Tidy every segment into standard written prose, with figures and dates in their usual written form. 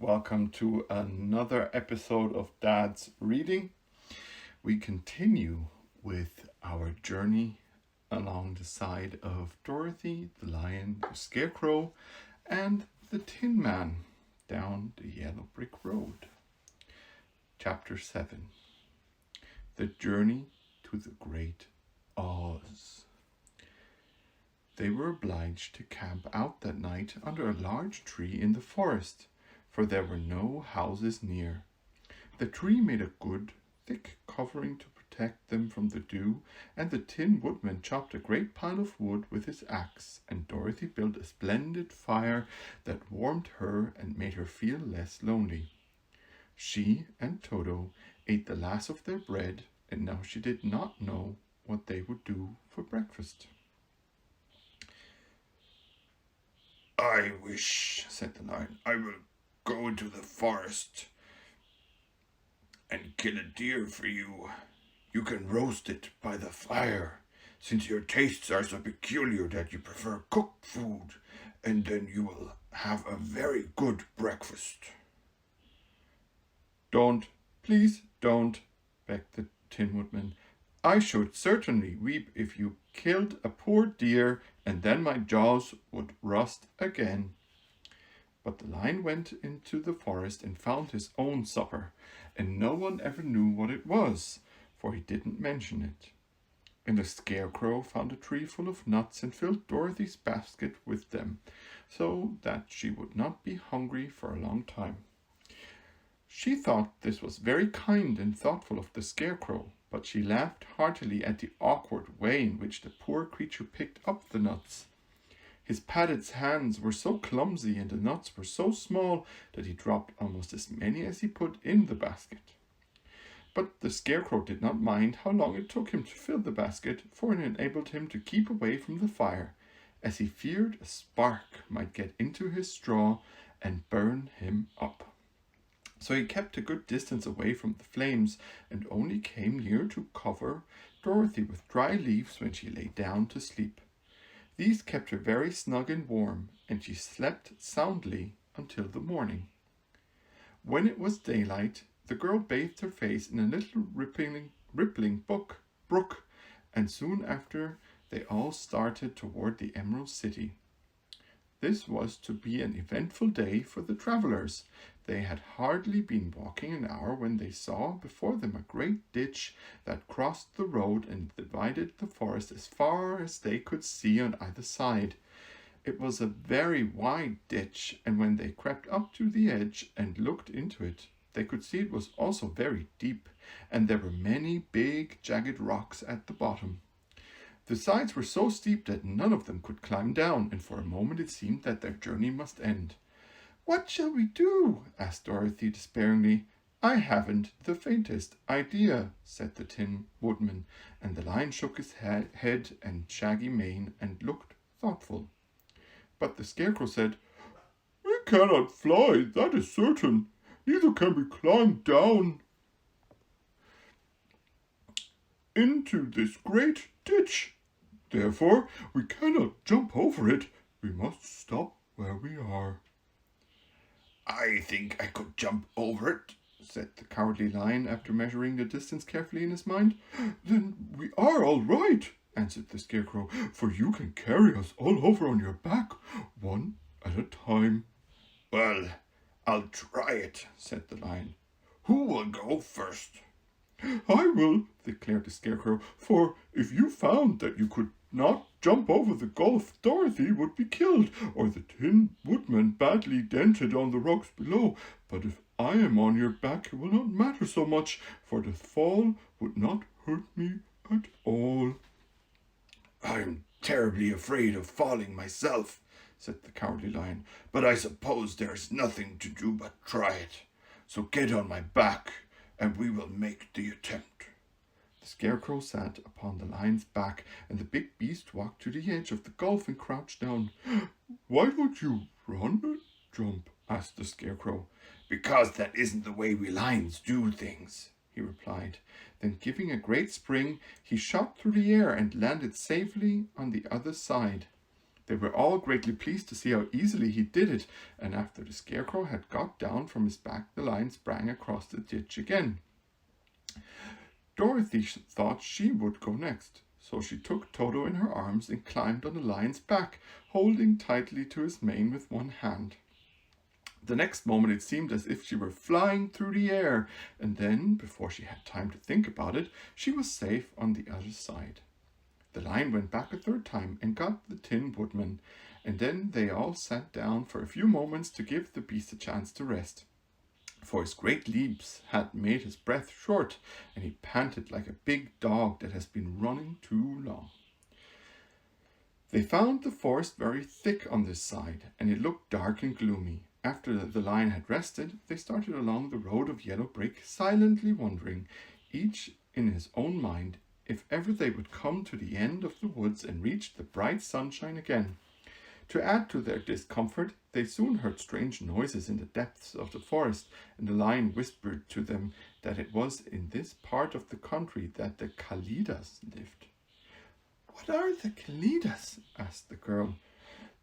Welcome to another episode of Dad's Reading. We continue with our journey along the side of Dorothy, the lion, the Scarecrow, and the Tin Man down the yellow brick road. Chapter 7. The Journey to the Great Oz. They were obliged to camp out that night under a large tree in the forest, for there were no houses near. The tree made a good, thick covering to protect them from the dew, and the Tin Woodman chopped a great pile of wood with his axe, and Dorothy built a splendid fire that warmed her and made her feel less lonely. She and Toto ate the last of their bread, and now she did not know what they would do for breakfast. "I wish," said the lion, "I will go into the forest and kill a deer for you. You can roast it by the fire, since your tastes are so peculiar that you prefer cooked food, and then you will have a very good breakfast." "Don't, please don't," begged the Tin Woodman. "I should certainly weep if you killed a poor deer, and then my jaws would rust again." But the lion went into the forest and found his own supper, and no one ever knew what it was, for he didn't mention it. And the Scarecrow found a tree full of nuts and filled Dorothy's basket with them, so that she would not be hungry for a long time. She thought this was very kind and thoughtful of the Scarecrow, but she laughed heartily at the awkward way in which the poor creature picked up the nuts. His padded hands were so clumsy and the nuts were so small that he dropped almost as many as he put in the basket. But the Scarecrow did not mind how long it took him to fill the basket, for it enabled him to keep away from the fire, as he feared a spark might get into his straw and burn him up. So he kept a good distance away from the flames and only came near to cover Dorothy with dry leaves when she lay down to sleep. These kept her very snug and warm, and she slept soundly until the morning. When it was daylight, the girl bathed her face in a little rippling brook, and soon after they all started toward the Emerald City. This was to be an eventful day for the travelers. They had hardly been walking an hour when they saw before them a great ditch that crossed the road and divided the forest as far as they could see on either side. It was a very wide ditch, and when they crept up to the edge and looked into it, they could see it was also very deep, and there were many big jagged rocks at the bottom. The sides were so steep that none of them could climb down, and for a moment it seemed that their journey must end. "What shall we do?" asked Dorothy despairingly. "I haven't the faintest idea," said the Tin Woodman, and the lion shook his head and shaggy mane and looked thoughtful. But the Scarecrow said, "We cannot fly, that is certain. Neither can we climb down into this great ditch. Therefore, we cannot jump over it. We must stop where we are." "I think I could jump over it," said the Cowardly Lion after measuring the distance carefully in his mind. "Then we are all right," answered the Scarecrow, "for you can carry us all over on your back, one at a time." "Well, I'll try it," said the lion. "Who will go first?" "I will," declared the Scarecrow, "for if you found that you could not jump over the gulf, Dorothy would be killed, or the Tin Woodman badly dented on the rocks below. But if I am on your back, it will not matter so much, for the fall would not hurt me at all." "I'm terribly afraid of falling myself," said the Cowardly Lion, "but I suppose there is nothing to do but try it. So get on my back, and we will make the attempt." The Scarecrow sat upon the lion's back, and the big beast walked to the edge of the gulf and crouched down. "Why don't you run and jump?" asked the Scarecrow. "Because that isn't the way we lions do things," he replied. Then, giving a great spring, he shot through the air and landed safely on the other side. They were all greatly pleased to see how easily he did it, and after the Scarecrow had got down from his back, the lion sprang across the ditch again. Dorothy thought she would go next, so she took Toto in her arms and climbed on the lion's back, holding tightly to his mane with one hand. The next moment it seemed as if she were flying through the air, and then, before she had time to think about it, she was safe on the other side. The lion went back a third time and got the Tin Woodman, and then they all sat down for a few moments to give the beast a chance to rest, for his great leaps had made his breath short, and he panted like a big dog that has been running too long. They found the forest very thick on this side, and it looked dark and gloomy. After the lion had rested, they started along the road of yellow brick, silently wondering, each in his own mind, if ever they would come to the end of the woods and reach the bright sunshine again. To add to their discomfort, they soon heard strange noises in the depths of the forest, and the lion whispered to them that it was in this part of the country that the Kalidas lived. "What are the Kalidas?" asked the girl.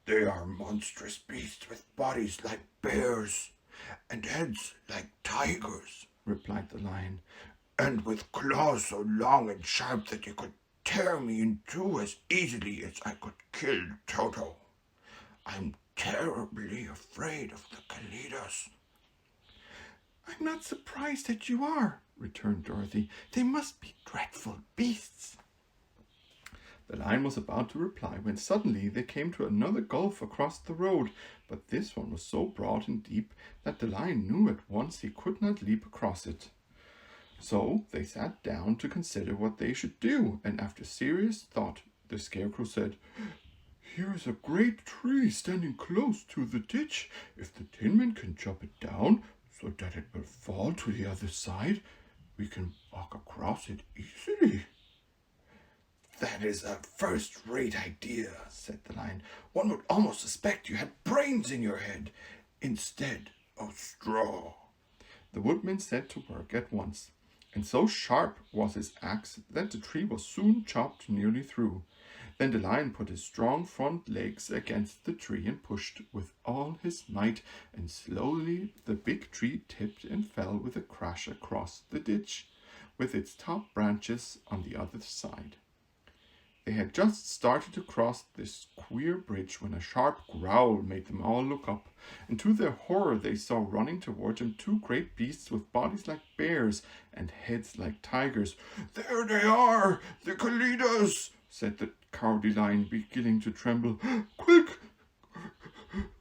They are monstrous beasts with bodies like bears and heads like tigers, replied the lion, and with claws so long and sharp that you could tear me in two as easily as I could kill Toto. I'm terribly afraid of the Kalidas." "I'm not surprised that you are," returned Dorothy. "They must be dreadful beasts." The lion was about to reply when suddenly they came to another gulf across the road, but this one was so broad and deep that the lion knew at once he could not leap across it. So they sat down to consider what they should do, and after serious thought, the Scarecrow said, "Here is a great tree standing close to the ditch. If the Tin Man can chop it down so that it will fall to the other side, we can walk across it easily." "That is a first-rate idea," said the lion. "One would almost suspect you had brains in your head instead of straw." The woodman set to work at once, and so sharp was his axe that the tree was soon chopped nearly through. Then the lion put his strong front legs against the tree and pushed with all his might, and slowly the big tree tipped and fell with a crash across the ditch, with its top branches on the other side. They had just started to cross this queer bridge when a sharp growl made them all look up, and to their horror they saw running toward them two great beasts with bodies like bears and heads like tigers. "There they are, the Kalidas," said the Cowardly Lion, beginning to tremble. "Quick!"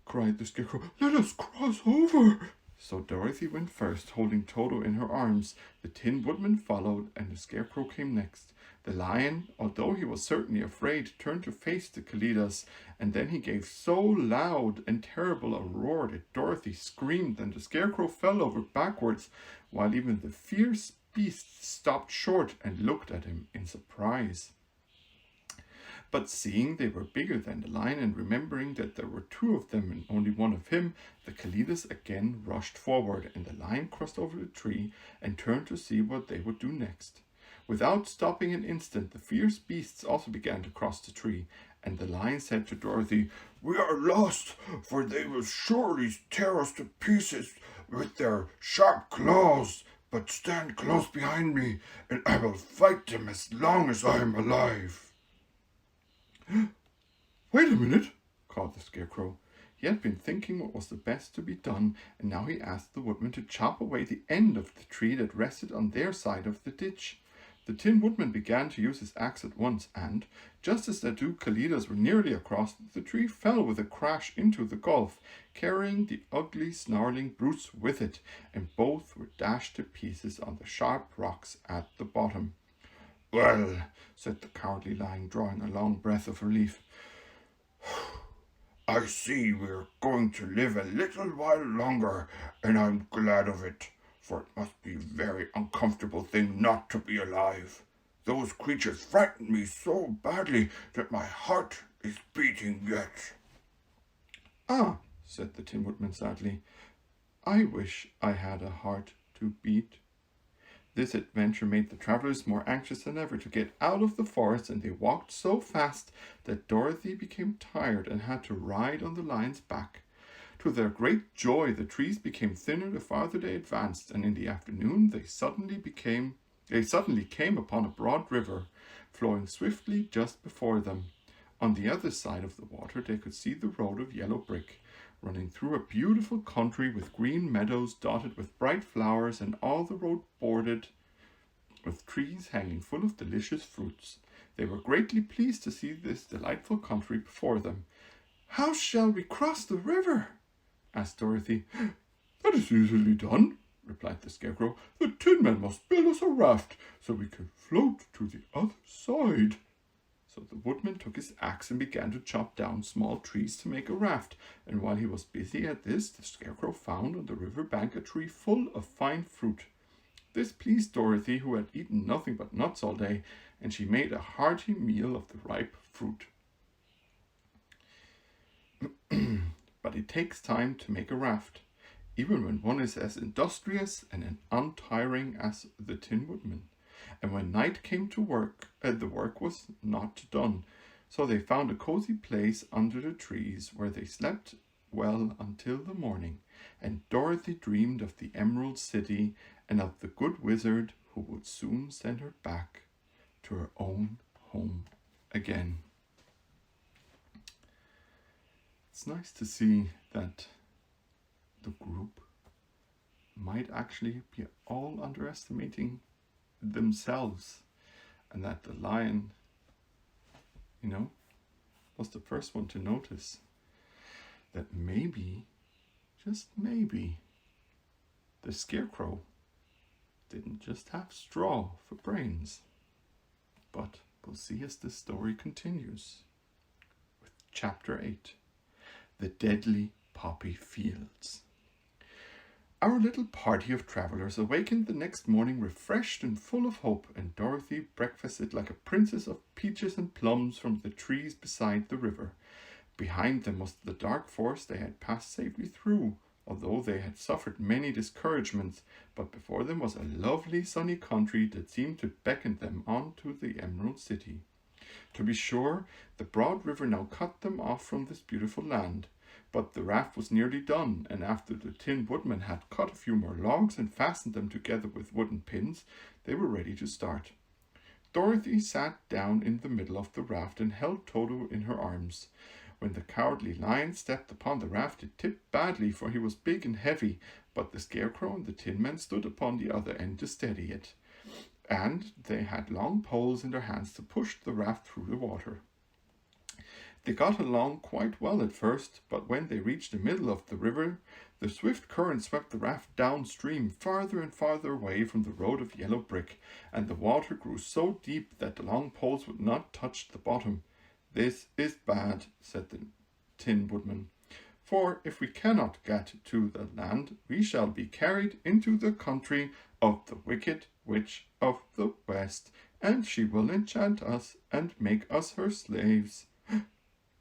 cried the Scarecrow. "Let us cross over." So Dorothy went first, holding Toto in her arms. The Tin Woodman followed, and the Scarecrow came next. The lion, although he was certainly afraid, turned to face the Kalidas, and then he gave so loud and terrible a roar that Dorothy screamed, and the Scarecrow fell over backwards, while even the fierce beast stopped short and looked at him in surprise. But seeing they were bigger than the lion, and remembering that there were two of them and only one of him, the Kalidas again rushed forward, and the lion crossed over the tree and turned to see what they would do next. Without stopping an instant, the fierce beasts also began to cross the tree, and the lion said to Dorothy, "We are lost, for they will surely tear us to pieces with their sharp claws. But stand close behind me, and I will fight them as long as I am alive." "Wait a minute," called the Scarecrow. He had been thinking what was the best to be done, and now he asked the woodman to chop away the end of the tree that rested on their side of the ditch. The Tin Woodman began to use his axe at once, and, just as the two Kalidas were nearly across, the tree fell with a crash into the gulf, carrying the ugly, snarling brutes with it, and both were dashed to pieces on the sharp rocks at the bottom. "Well," said the Cowardly Lion, drawing a long breath of relief, "I see we're going to live a little while longer, and I'm glad of it, for it must be a very uncomfortable thing not to be alive. Those creatures frightened me so badly that my heart is beating yet." "Ah," said the Tin Woodman sadly, "I wish I had a heart to beat." This adventure made the travelers more anxious than ever to get out of the forest, and they walked so fast that Dorothy became tired and had to ride on the lion's back. To their great joy, the trees became thinner the farther they advanced, and in the afternoon they suddenly came upon a broad river, flowing swiftly just before them. On the other side of the water they could see the road of yellow brick, running through a beautiful country with green meadows dotted with bright flowers, and all the road bordered with trees hanging full of delicious fruits. They were greatly pleased to see this delightful country before them. "How shall we cross the river?" asked Dorothy. "That is easily done," replied the Scarecrow. "The Tin Man must build us a raft so we can float to the other side." So the woodman took his axe and began to chop down small trees to make a raft, and while he was busy at this, the Scarecrow found on the river bank a tree full of fine fruit. This pleased Dorothy, who had eaten nothing but nuts all day, and she made a hearty meal of the ripe fruit. But it takes time to make a raft, even when one is as industrious and untiring as the Tin Woodman. And when night came to work, the work was not done. So they found a cozy place under the trees where they slept well until the morning. And Dorothy dreamed of the Emerald City and of the good wizard who would soon send her back to her own home again. It's nice to see that the group might actually be all underestimating themselves, and that the lion, was the first one to notice that maybe, just maybe, the Scarecrow didn't just have straw for brains. But we'll see as this story continues with Chapter 8, The Deadly Poppy Fields. Our little party of travelers awakened the next morning refreshed and full of hope, and Dorothy breakfasted like a princess of peaches and plums from the trees beside the river. Behind them was the dark forest they had passed safely through, although they had suffered many discouragements, but before them was a lovely sunny country that seemed to beckon them on to the Emerald City. To be sure, the broad river now cut them off from this beautiful land. But the raft was nearly done, and after the Tin Woodman had cut a few more logs and fastened them together with wooden pins, they were ready to start. Dorothy sat down in the middle of the raft and held Toto in her arms. When the Cowardly Lion stepped upon the raft, it tipped badly, for he was big and heavy, but the Scarecrow and the Tin Man stood upon the other end to steady it, and they had long poles in their hands to push the raft through the water. They got along quite well at first, but when they reached the middle of the river, the swift current swept the raft downstream, farther and farther away from the road of yellow brick, and the water grew so deep that the long poles would not touch the bottom. "This is bad," said the Tin Woodman, "for if we cannot get to the land, we shall be carried into the country of the Wicked Witch of the West, and she will enchant us and make us her slaves."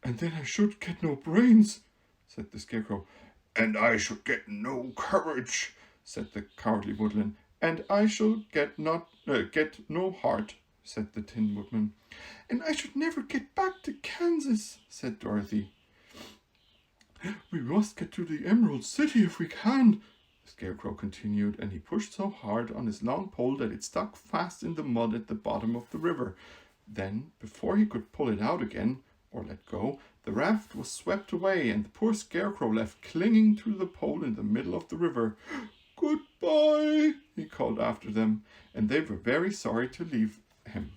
"And then I should get no brains," said the Scarecrow. "And I should get no courage," said the Cowardly Woodman. "And I shall get no heart," said the Tin Woodman. "And I should never get back to Kansas," said Dorothy. "We must get to the Emerald City if we can," the Scarecrow continued, and he pushed so hard on his long pole that it stuck fast in the mud at the bottom of the river. Then, before he could pull it out again, or let go, the raft was swept away, and the poor Scarecrow left clinging to the pole in the middle of the river. "Goodbye," he called after them, and they were very sorry to leave him.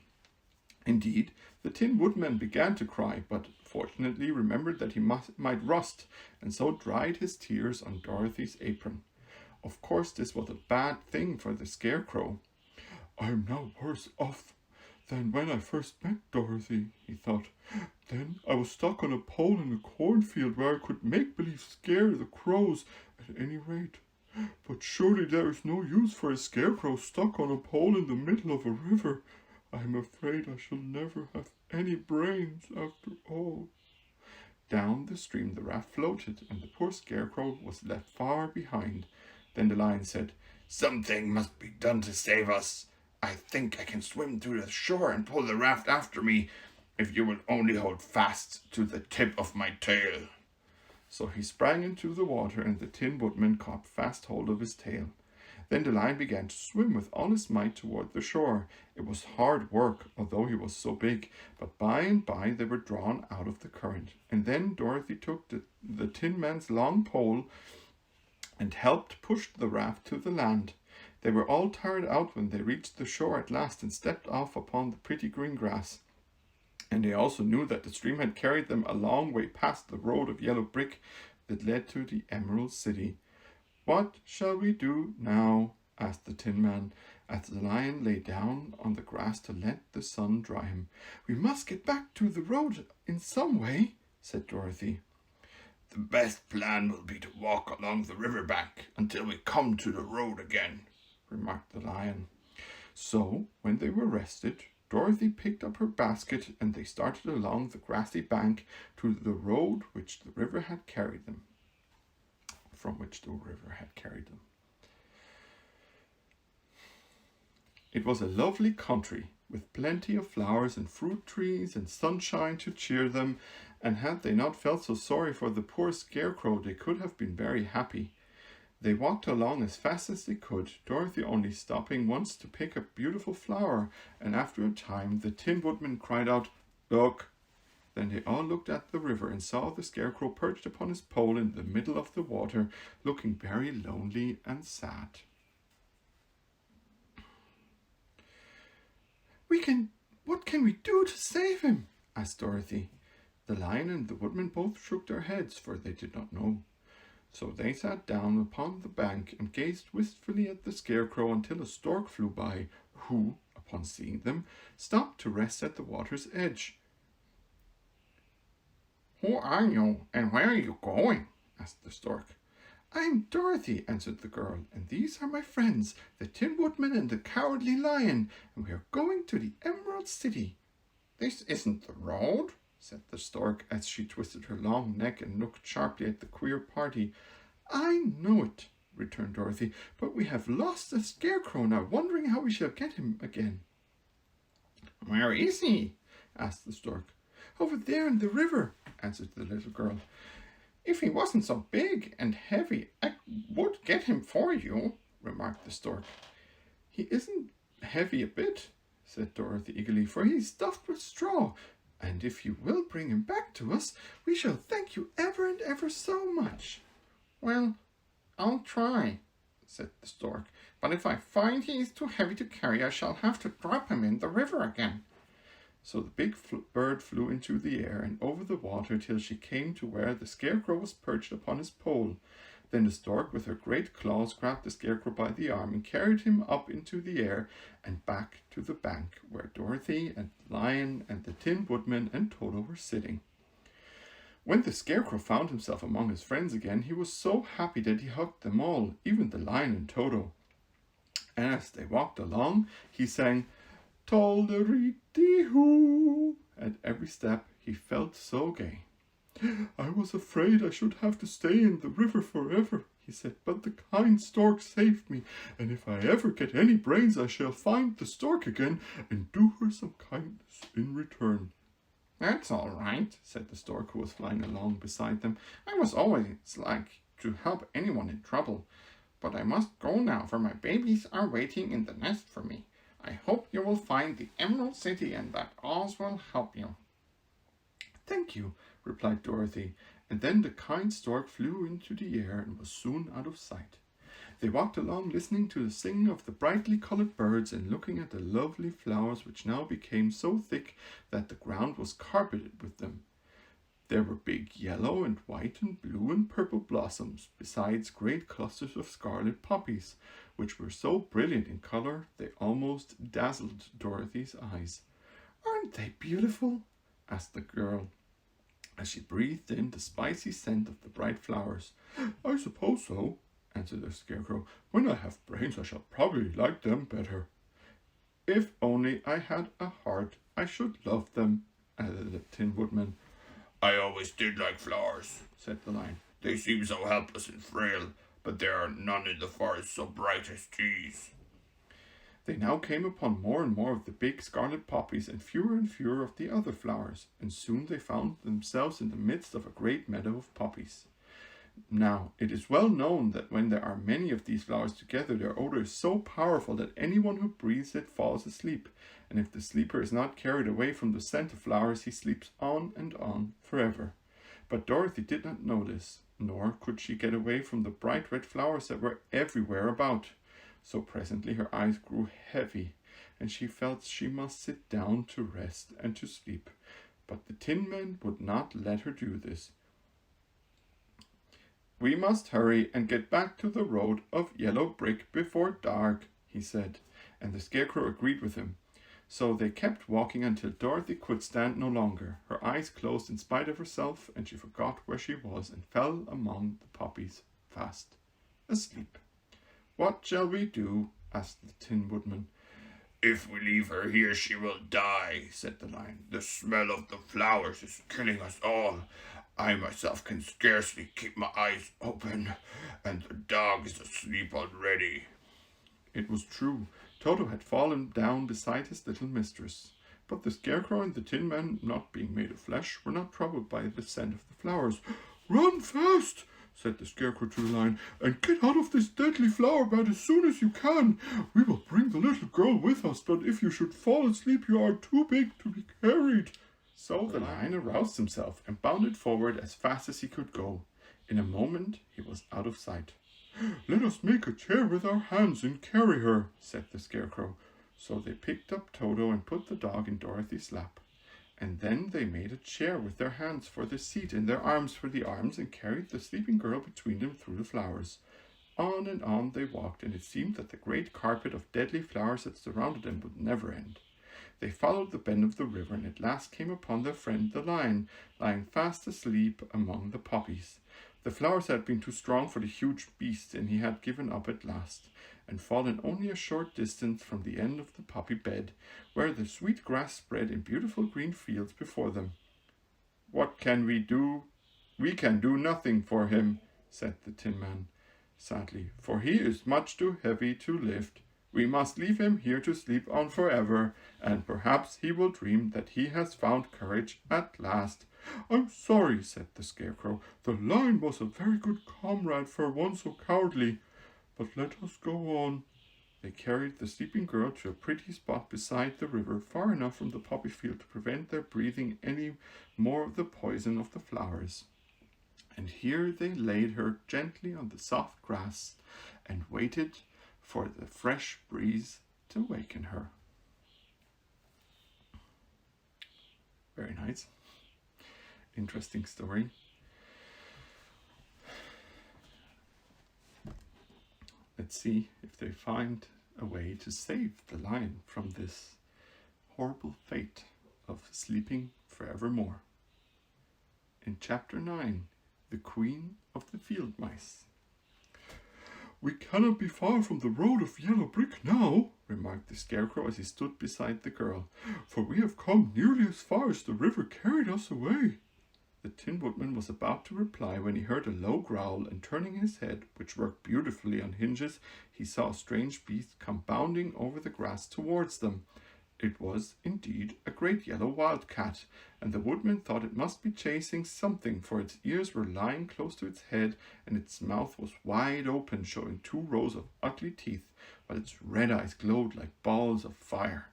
Indeed, the Tin Woodman began to cry, but fortunately remembered that he might rust, and so dried his tears on Dorothy's apron. Of course, this was a bad thing for the Scarecrow. "I am now worse off than when I first met Dorothy," he thought. "Then I was stuck on a pole in a cornfield where I could make believe scare the crows at any rate. But surely there is no use for a Scarecrow stuck on a pole in the middle of a river. I am afraid I shall never have any brains after all." Down the stream the raft floated, and the poor Scarecrow was left far behind. Then the Lion said, Something must be done to save us. I think I can swim to the shore and pull the raft after me, if you will only hold fast to the tip of my tail." So he sprang into the water, and the Tin Woodman caught fast hold of his tail. Then the lion began to swim with all his might toward the shore. It was hard work, although he was so big, but by and by they were drawn out of the current. And then Dorothy took the Tin Man's long pole and helped push the raft to the land. They were all tired out when they reached the shore at last and stepped off upon the pretty green grass. And they also knew that the stream had carried them a long way past the road of yellow brick that led to the Emerald City. "What shall we do now?" asked the Tin Man, as the lion lay down on the grass to let the sun dry him. "We must get back to the road in some way," said Dorothy. "The best plan will be to walk along the river bank until we come to the road again," remarked the lion. So, when they were rested, Dorothy picked up her basket and they started along the grassy bank to the road from which the river had carried them. It was a lovely country, with plenty of flowers and fruit trees and sunshine to cheer them, and had they not felt so sorry for the poor Scarecrow, they could have been very happy. They walked along as fast as they could, Dorothy only stopping once to pick a beautiful flower, and after a time the Tin Woodman cried out, "Look!" Then they all looked at the river and saw the Scarecrow perched upon his pole in the middle of the water, looking very lonely and sad. What can we do to save him?" asked Dorothy. The lion and the woodman both shook their heads, for they did not know. So they sat down upon the bank and gazed wistfully at the Scarecrow until a stork flew by, who, upon seeing them, stopped to rest at the water's edge. "Who are you, and where are you going?" asked the stork. "I'm Dorothy," answered the girl, "and these are my friends, the Tin Woodman and the Cowardly Lion, and we are going to the Emerald City." "This isn't the road," said the stork, as she twisted her long neck and looked sharply at the queer party. "I know it," returned Dorothy, "but we have lost the Scarecrow and are wondering how we shall get him again." "Where is he?" asked the stork. "Over there in the river," answered the little girl. "If he wasn't so big and heavy, I would get him for you," remarked the stork. "He isn't heavy a bit," said Dorothy eagerly, "for he is stuffed with straw. And if you will bring him back to us, we shall thank you ever and ever so much." "Well, I'll try," said the stork, "but if I find he is too heavy to carry, I shall have to drop him in the river again." So the big bird flew into the air and over the water till she came to where the Scarecrow was perched upon his pole. Then the stork with her great claws grabbed the Scarecrow by the arm and carried him up into the air and back to the bank where Dorothy and the lion and the Tin Woodman and Toto were sitting. When the Scarecrow found himself among his friends again, he was so happy that he hugged them all, even the lion and Toto. And as they walked along, he sang, "Tol-de-ri-de-hoo." At every step he felt so gay. "I was afraid I should have to stay in the river forever," he said, "but the kind stork saved me, and if I ever get any brains I shall find the stork again and do her some kindness in return." "That's all right," said the stork, who was flying along beside them. "I was always like to help anyone in trouble, but I must go now, for my babies are waiting in the nest for me. I hope you will find the Emerald City and that Oz will help you." "Thank you," replied Dorothy, and then the kind stork flew into the air and was soon out of sight. They walked along listening to the singing of the brightly colored birds and looking at the lovely flowers which now became so thick that the ground was carpeted with them. There were big yellow and white and blue and purple blossoms, besides great clusters of scarlet poppies, which were so brilliant in color they almost dazzled Dorothy's eyes. "Aren't they beautiful?" asked the girl, as she breathed in the spicy scent of the bright flowers. "I suppose so," answered the Scarecrow. "When I have brains I shall probably like them better." "If only I had a heart, I should love them," added the Tin Woodman. "I always did like flowers," said the lion. "They seem so helpless and frail, but there are none in the forest so bright as these. They now came upon more and more of the big scarlet poppies and fewer of the other flowers, and soon they found themselves in the midst of a great meadow of poppies. Now, it is well known that when there are many of these flowers together, their odor is so powerful that anyone who breathes it falls asleep, and if the sleeper is not carried away from the scent of flowers, he sleeps on forever. But Dorothy did not know this, nor could she get away from the bright red flowers that were everywhere about. So presently her eyes grew heavy, and she felt she must sit down to rest and to sleep. But the Tin Man would not let her do this. "We must hurry and get back to the road of yellow brick before dark," he said, and the Scarecrow agreed with him. So they kept walking until Dorothy could stand no longer. Her eyes closed in spite of herself, and she forgot where she was and fell among the poppies fast asleep. "What shall we do?" asked the Tin Woodman. If we leave her here, she will die, said the Lion. The smell of the flowers is killing us all. I myself can scarcely keep my eyes open, and the dog is asleep already. It was true. Toto had fallen down beside his little mistress. But the Scarecrow and the Tin Man, not being made of flesh, were not troubled by the scent of the flowers. "Run fast," said the Scarecrow to the Lion, "and get out of this deadly flower bed as soon as you can. We will bring the little girl with us, but if you should fall asleep, you are too big to be carried." So the Lion aroused himself and bounded forward as fast as he could go. In a moment he was out of sight. "Let us make a chair with our hands and carry her," said the Scarecrow. So they picked up Toto and put the dog in Dorothy's lap. And then they made a chair with their hands for the seat and their arms for the arms, and carried the sleeping girl between them through the flowers. On and on they walked, and it seemed that the great carpet of deadly flowers that surrounded them would never end. They followed the bend of the river, and at last came upon their friend the Lion, lying fast asleep among the poppies. The flowers had been too strong for the huge beast, and he had given up at last, and fallen only a short distance from the end of the poppy bed, where the sweet grass spread in beautiful green fields before them. "What can we do? We can do nothing for him," said the Tin Man sadly, "for he is much too heavy to lift. We must leave him here to sleep on forever, and perhaps he will dream that he has found courage at last." "I'm sorry," said the Scarecrow. "The Lion was a very good comrade for one so cowardly. But let us go on." They carried the sleeping girl to a pretty spot beside the river, far enough from the poppy field to prevent their breathing any more of the poison of the flowers. And here they laid her gently on the soft grass and waited for the fresh breeze to waken her. Very nice. Interesting story. Let's see if they find a way to save the Lion from this horrible fate of sleeping forevermore. In Chapter 9, The Queen of the Field Mice. "We cannot be far from the road of yellow brick now," remarked the Scarecrow as he stood beside the girl, "for we have come nearly as far as the river carried us away." The Tin Woodman was about to reply when he heard a low growl, and turning his head, which worked beautifully on hinges, he saw a strange beast come bounding over the grass towards them. It was indeed a great yellow wildcat, and the Woodman thought it must be chasing something, for its ears were lying close to its head, and its mouth was wide open, showing 2 rows of ugly teeth, while its red eyes glowed like balls of fire.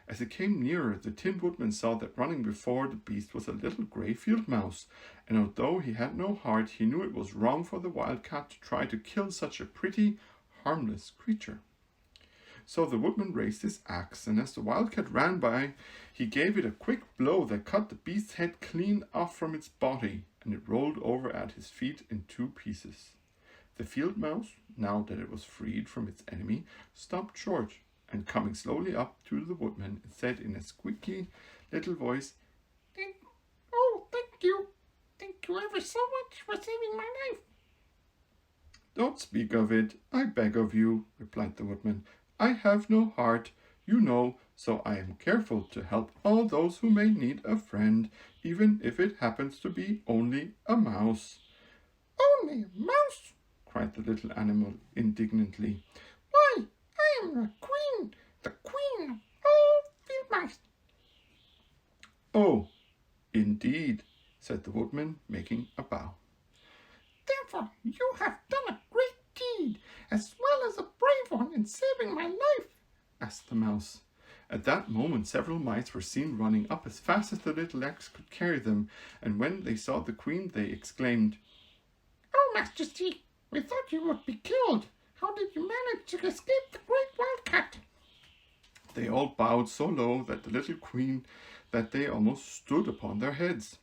As it came nearer, the Tin Woodman saw that running before the beast was a little grey field mouse, and although he had no heart, he knew it was wrong for the wildcat to try to kill such a pretty, harmless creature. So the Woodman raised his axe, and as the wildcat ran by, he gave it a quick blow that cut the beast's head clean off from its body, and it rolled over at his feet in 2 pieces. The field mouse, now that it was freed from its enemy, stopped short, and coming slowly up to the Woodman, it said in a squeaky little voice, "Thank you. Thank you ever so much for saving my life." "Don't speak of it, I beg of you," replied the Woodman. "I have no heart, you know, so I am careful to help all those who may need a friend, even if it happens to be only a mouse." "Only a mouse?" cried the little animal indignantly. "Why, I am the queen of all field mice." "Oh, indeed," said the woodman, making a bow. "Therefore you have done a great deed, as well as a brave one, in saving my life?" asked the mouse. At that moment several mice were seen running up as fast as their little legs could carry them, and when they saw the queen they exclaimed, "Oh, Majesty, we thought you would be killed. How did you manage to escape the great wildcat?" They all bowed so low that the little queen that they almost stood upon their heads.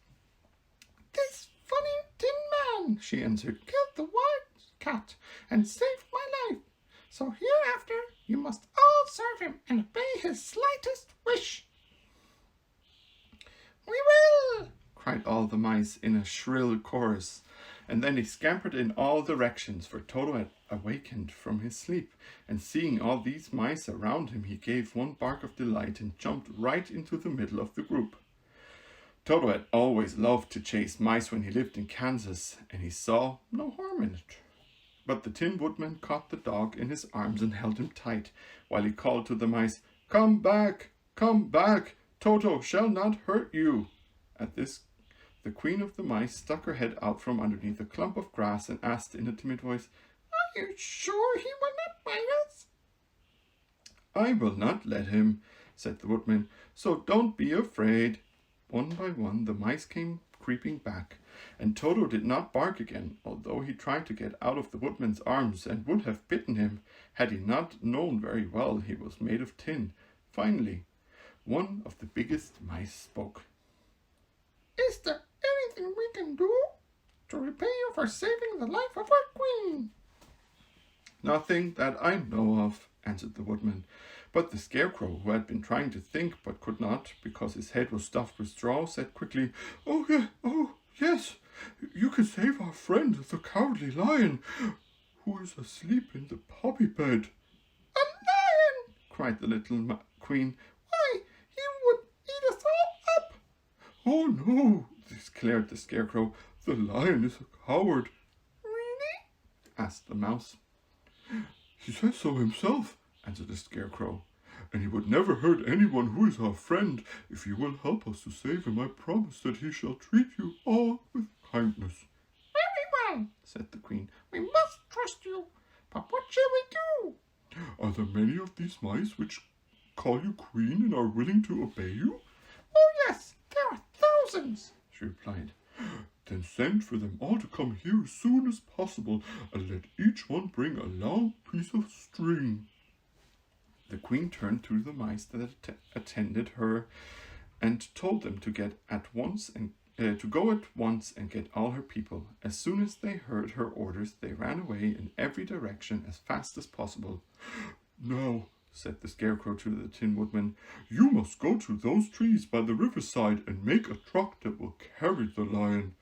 "This funny tin man," she answered, "killed the wildcat and saved my life. So hereafter you must all serve him and obey his slightest wish." "We will!" cried all the mice in a shrill chorus, and then they scampered in all directions, for Toto had awakened from his sleep, and seeing all these mice around him, he gave one bark of delight and jumped right into the middle of the group. Toto had always loved to chase mice when he lived in Kansas, and he saw no harm in it. But the Tin Woodman caught the dog in his arms and held him tight, while he called to the mice, come back, Toto shall not hurt you." At this, the queen of the mice stuck her head out from underneath a clump of grass and asked in a timid voice, "Are you sure he will not bite us?" "I will not let him," said the woodman, "so don't be afraid." One by one the mice came creeping back, and Toto did not bark again, although he tried to get out of the woodman's arms and would have bitten him had he not known very well he was made of tin. Finally, one of the biggest mice spoke. "Is there anything we can do to repay you for saving the life of our queen?" "Nothing that I know of," answered the woodman. But the Scarecrow, who had been trying to think but could not because his head was stuffed with straw, said quickly, "Oh, yes, you can save our friend, the Cowardly Lion, who is asleep in the poppy bed." "A lion!" cried the little queen. "Why, he would eat us all up." "Oh, no," declared the Scarecrow. "The lion is a coward." "Really?" asked the mouse. "He says so himself," answered the Scarecrow, "and he would never hurt anyone who is our friend. If you will help us to save him, I promise that he shall treat you all with kindness." "Very well," said the queen. "We must trust you. But what shall we do?" "Are there many of these mice which call you queen and are willing to obey you?" "Oh, yes, there are thousands," she replied. "Then send for them all to come here as soon as possible, and let each one bring a long piece of string." The queen turned to the mice that attended her and told them to go at once and get all her people. As soon as they heard her orders, they ran away in every direction as fast as possible. "Now," said the Scarecrow to the Tin Woodman, "you must go to those trees by the riverside and make a truck that will carry the lion."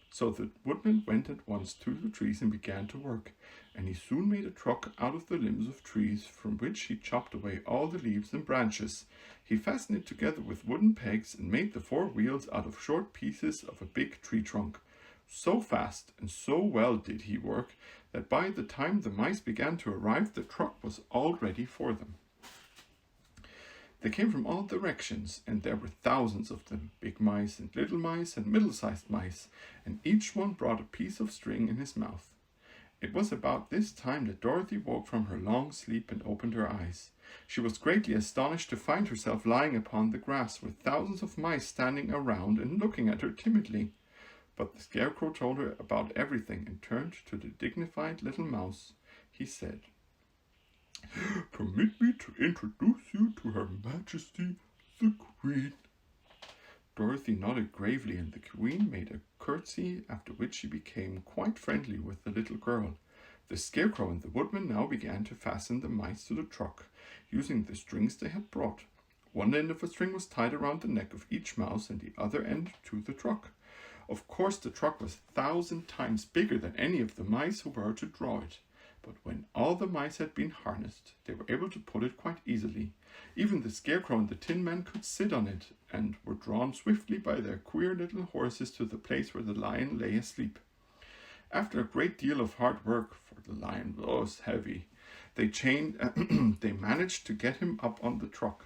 So the woodman went at once to the trees and began to work, and he soon made a truck out of the limbs of trees, from which he chopped away all the leaves and branches. He fastened it together with wooden pegs and made the four wheels out of short pieces of a big tree trunk. So fast and so well did he work that by the time the mice began to arrive, the truck was all ready for them. They came from all directions, and there were thousands of them, big mice and little mice and middle-sized mice, and each one brought a piece of string in his mouth. It was about this time that Dorothy woke from her long sleep and opened her eyes. She was greatly astonished to find herself lying upon the grass with thousands of mice standing around and looking at her timidly. But the Scarecrow told her about everything and turned to the dignified little mouse. He said, "Permit me to introduce you to Her Majesty, the Queen." Dorothy nodded gravely, and the Queen made a curtsy, after which she became quite friendly with the little girl. The Scarecrow and the Woodman now began to fasten the mice to the truck, using the strings they had brought. One end of a string was tied around the neck of each mouse and the other end to the truck. Of course, the truck was 1,000 times bigger than any of the mice who were to draw it. But when all the mice had been harnessed, they were able to pull it quite easily. Even the Scarecrow and the Tin Man could sit on it, and were drawn swiftly by their queer little horses to the place where the lion lay asleep. After a great deal of hard work, for the lion was heavy, they managed to get him up on the truck.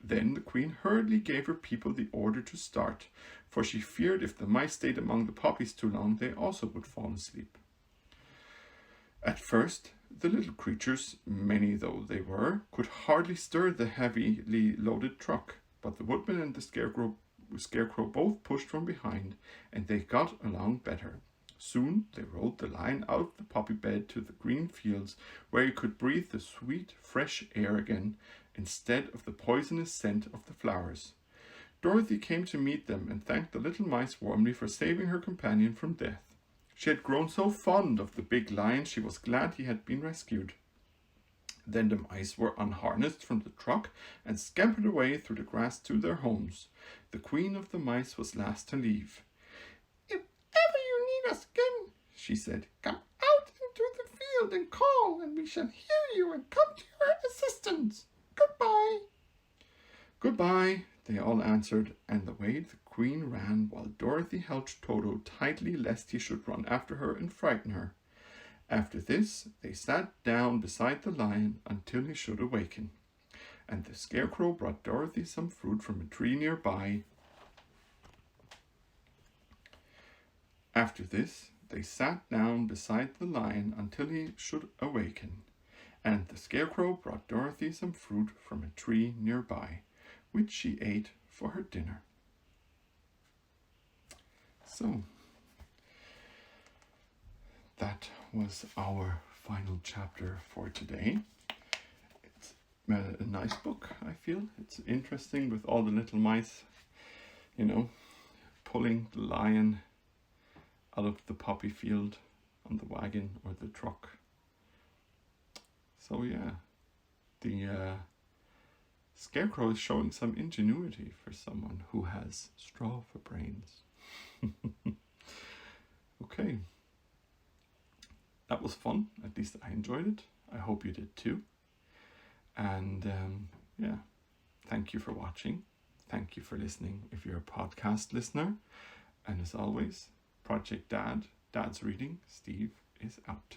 Then the queen hurriedly gave her people the order to start, for she feared if the mice stayed among the poppies too long, they also would fall asleep. At first, the little creatures, many though they were, could hardly stir the heavily loaded truck, but the woodman and the scarecrow both pushed from behind, and they got along better. Soon they rode the lion out of the poppy bed to the green fields, where he could breathe the sweet, fresh air again, instead of the poisonous scent of the flowers. Dorothy came to meet them and thanked the little mice warmly for saving her companion from death. She had grown so fond of the big lion she was glad he had been rescued. Then the mice were unharnessed from the truck and scampered away through the grass to their homes. The queen of the mice was last to leave. "If ever you need us again," she said, "come out into the field and call, and we shall hear you and come to your assistance. Goodbye." "Goodbye," they all answered, and away the queen ran, while Dorothy held Toto tightly lest he should run after her and frighten her. After this, they sat down beside the lion until he should awaken, and the Scarecrow brought Dorothy some fruit from a tree nearby. After this, they sat down beside the lion until he should awaken, and the Scarecrow brought Dorothy some fruit from a tree nearby, which she ate for her dinner. So, that was our final chapter for today. It's a nice book, I feel. It's interesting with all the little mice, pulling the lion out of the poppy field on the wagon or the truck. So yeah, the Scarecrow is showing some ingenuity for someone who has straw for brains. Okay. That was fun. At least I enjoyed it. I hope you did too. And thank you for watching. Thank you for listening if you're a podcast listener. And as always, Project Dad, Dad's Reading, Steve is out.